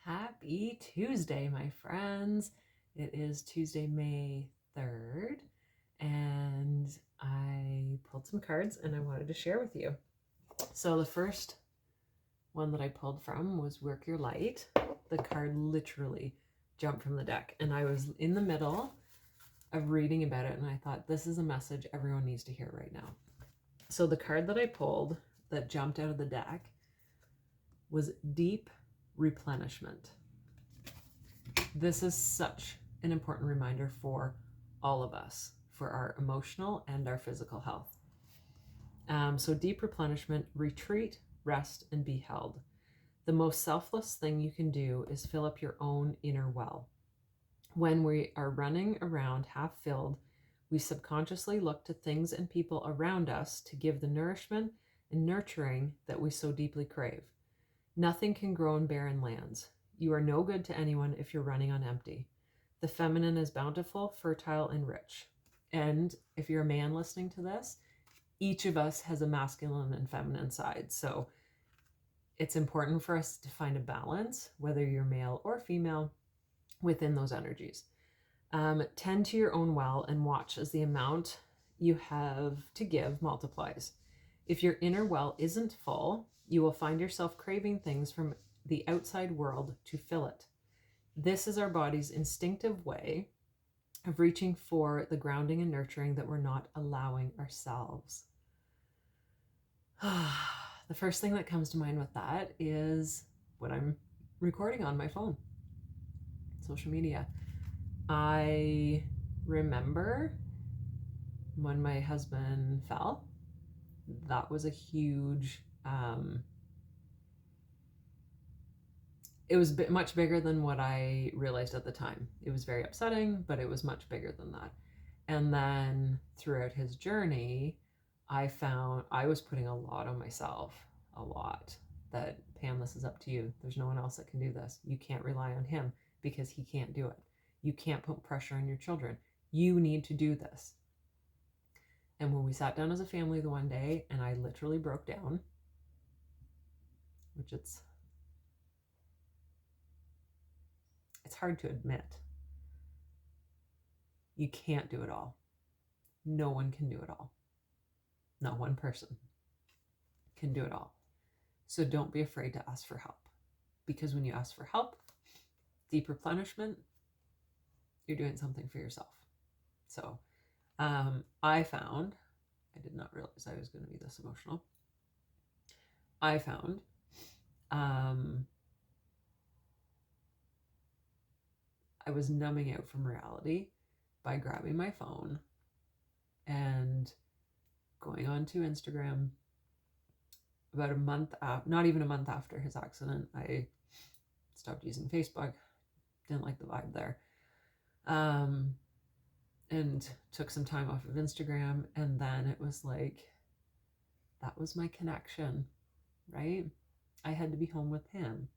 Happy Tuesday, my friends. It is Tuesday, May 3rd, and I pulled some cards and I wanted to share with you. So the first one that I pulled from was Work Your Light. The card literally jumped from the deck, and I was in the middle of reading about it, and I thought, this is a message everyone needs to hear right now. So the card that I pulled that jumped out of the deck was Deep Replenishment. This is such an important reminder for all of us, for our emotional and our physical health. So deep replenishment, retreat, rest, and be held. The most selfless thing you can do is fill up your own inner well. When we are running around half filled, we subconsciously look to things and people around us to give the nourishment and nurturing that we so deeply crave. Nothing can grow in barren lands. You are no good to anyone if you're running on empty. The feminine is bountiful, fertile, and rich. And if you're a man listening to this, each of us has a masculine and feminine side. So it's important for us to find a balance, whether you're male or female, within those energies. Tend to your own well and watch as the amount you have to give multiplies. If your inner well isn't full, you will find yourself craving things from the outside world to fill it. This is our body's instinctive way of reaching for the grounding and nurturing that we're not allowing ourselves. The first thing that comes to mind with that is what I'm recording on my phone, social media. I remember when my husband fell, that was a huge, it was much bigger than what I realized at the time. It was very upsetting, but it was much bigger than that. And then throughout his journey, I found I was putting a lot on myself, a lot. That, Pam, this is up to you. There's no one else that can do this. You can't rely on him because he can't do it. You can't put pressure on your children. You need to do this. And when we sat down as a family the one day, and I literally broke down, which it's hard to admit. You can't do it all. No one can do it all. Not one person can do it all. So don't be afraid to ask for help, because when you ask for help, deep replenishment, you're doing something for yourself. So I found, I did not realize I was going to be this emotional. I found I was numbing out from reality by grabbing my phone and going on to Instagram. About a month, not even a month after his accident, I stopped using Facebook. Didn't like the vibe there. And took some time off of Instagram. And then it was like, that was my connection, right? I had to be home with him.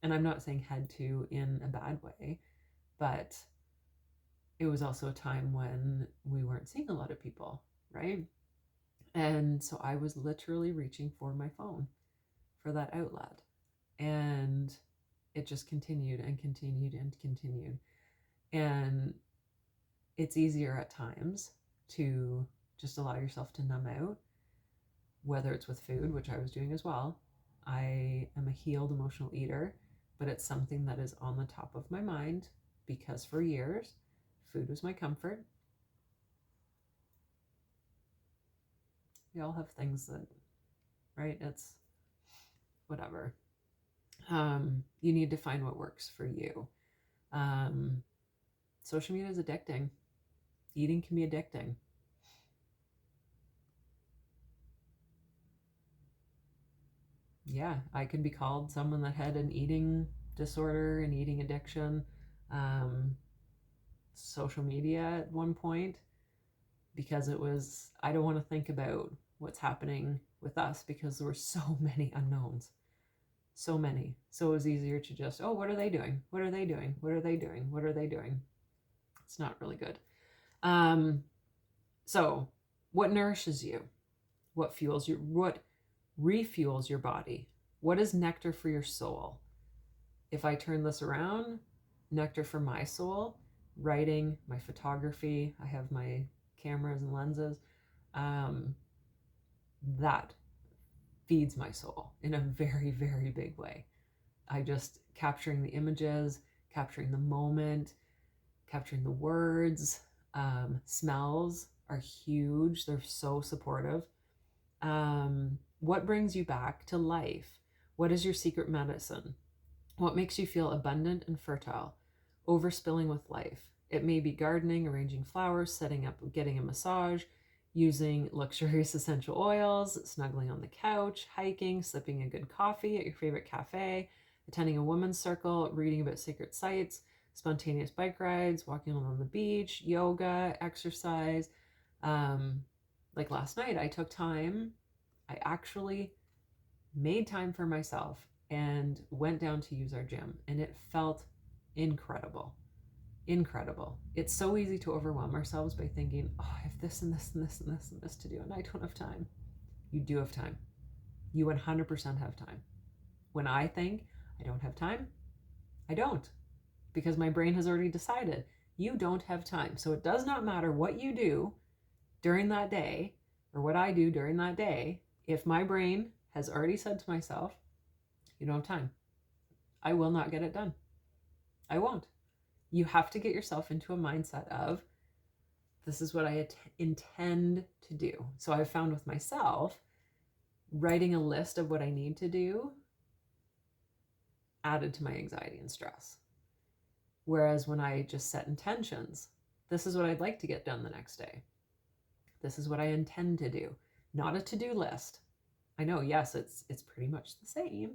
And I'm not saying had to in a bad way, but it was also a time when we weren't seeing a lot of people, right? And so I was literally reaching for my phone for that outlet. And it just continued and continued and continued. And it's easier at times to just allow yourself to numb out, whether it's with food, which I was doing as well. I am a healed emotional eater, but it's something that is on the top of my mind because for years, food was my comfort. We all have things that, right? It's whatever. You need to find what works for you. Social media is addicting. Eating can be addicting. Yeah, I could be called someone that had an eating disorder and eating addiction. Social media at one point, because it was, I don't want to think about what's happening with us because there were so many unknowns. So many. So it was easier to just, oh, what are they doing? What are they doing? What are they doing? What are they doing? It's not really good. So what nourishes you? What fuels you? What refuels your body? What is nectar for your soul? if I turn this around, nectar for my soul, writing, my photography, I have my cameras and lenses, that feeds my soul in a very, very big way. I just capturing the images, capturing the moment, capturing the words, smells are huge. They're so supportive. What brings you back to life? What is your secret medicine? What makes you feel abundant and fertile? Overspilling with life. It may be gardening, arranging flowers, setting up, getting a massage, using luxurious essential oils, snuggling on the couch, hiking, sipping a good coffee at your favorite cafe, attending a women's circle, reading about sacred sites, spontaneous bike rides, walking along the beach, yoga, exercise. Like last night, I took time. I actually made time for myself and went down to use our gym, and it felt incredible. Incredible. It's so easy to overwhelm ourselves by thinking, oh, I have this and this and this and this and this to do, and I don't have time. You do have time. You 100% have time. When I think I don't have time, I don't, because my brain has already decided you don't have time. So it does not matter what you do during that day or what I do during that day. If my brain has already said to myself, you don't have time, I will not get it done. I won't. You have to get yourself into a mindset of, this is what I intend to do. So I've found with myself, writing a list of what I need to do added to my anxiety and stress. Whereas when I just set intentions, this is what I'd like to get done the next day. This is what I intend to do, not a to-do list. I know, yes, it's pretty much the same,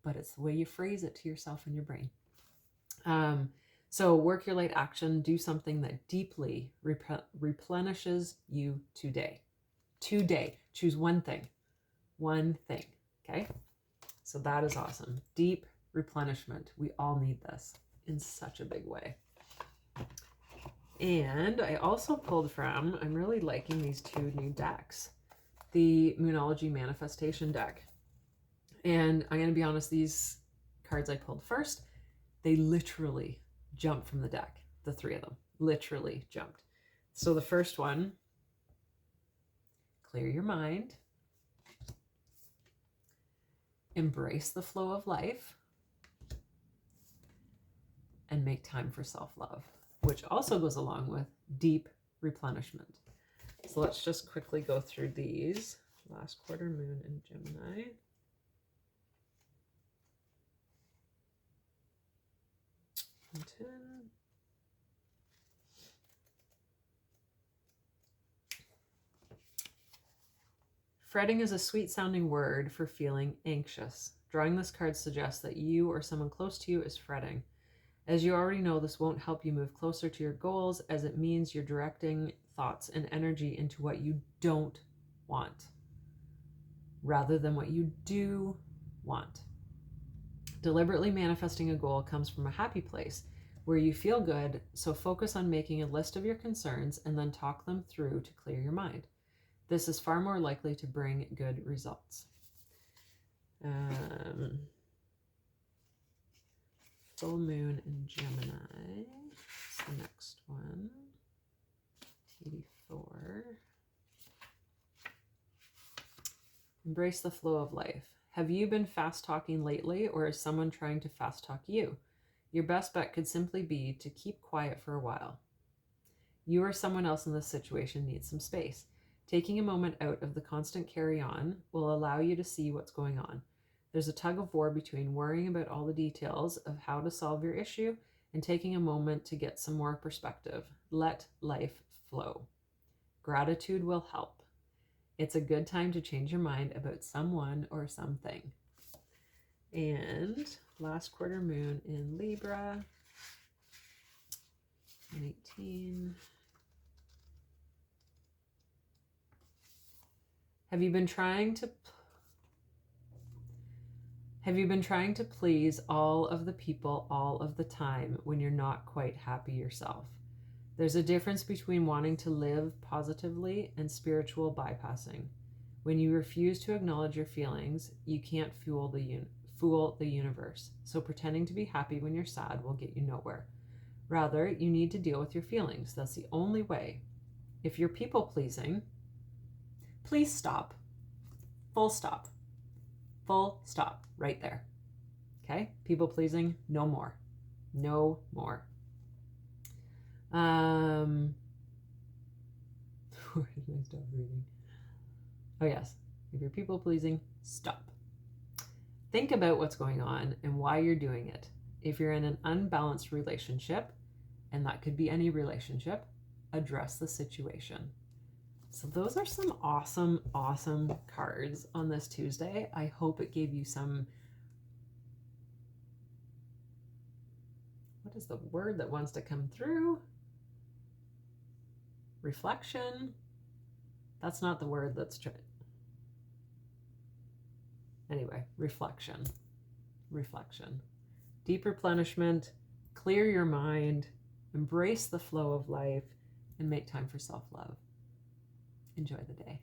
but it's the way you phrase it to yourself in your brain. So work your light action, do something that deeply replenishes you today. Today, choose one thing, okay? So that is awesome. Deep replenishment. We all need this in such a big way. And I also pulled from, I'm really liking these two new decks, the Moonology Manifestation deck. And I'm going to be honest, these cards I pulled first, they literally jumped from the deck. The three of them literally jumped. So the first one, clear your mind, embrace the flow of life, and make time for self-love, which also goes along with deep replenishment. So let's just quickly go through these. Last quarter moon in Gemini. Fretting is a sweet-sounding word for feeling anxious. Drawing this card suggests that you or someone close to you is fretting. As you already know, this won't help you move closer to your goals, as it means you're directing thoughts and energy into what you don't want, rather than what you do want. Deliberately manifesting a goal comes from a happy place where you feel good, so focus on making a list of your concerns and then talk them through to clear your mind. This is far more likely to bring good results. Full moon in Gemini. That's the next one. 84. Embrace the flow of life. Have you been fast talking lately, or is someone trying to fast talk you? Your best bet could simply be to keep quiet for a while. You or someone else in this situation needs some space. Taking a moment out of the constant carry-on will allow you to see what's going on. There's a tug of war between worrying about all the details of how to solve your issue and taking a moment to get some more perspective. Let life flow. Gratitude will help. It's a good time to change your mind about someone or something. And last quarter moon in Libra, 18. Have you been trying to please all of the people all of the time when you're not quite happy yourself? There's a difference between wanting to live positively and spiritual bypassing. When you refuse to acknowledge your feelings, you can't fool fool the universe. So pretending to be happy when you're sad will get you nowhere. Rather, you need to deal with your feelings. That's the only way. If you're people pleasing, please stop. Full stop. Full stop right there. Okay? People pleasing, no more. No more. Where did I stop reading? Oh, yes. If you're people pleasing, stop. Think about what's going on and why you're doing it. If you're in an unbalanced relationship, and that could be any relationship, address the situation. So those are some awesome, awesome cards on this Tuesday. I hope it gave you some, what is the word that wants to come through? Reflection. That's not the word that's anyway, reflection. Reflection. Deep replenishment, clear your mind, embrace the flow of life, and make time for self-love. Enjoy the day.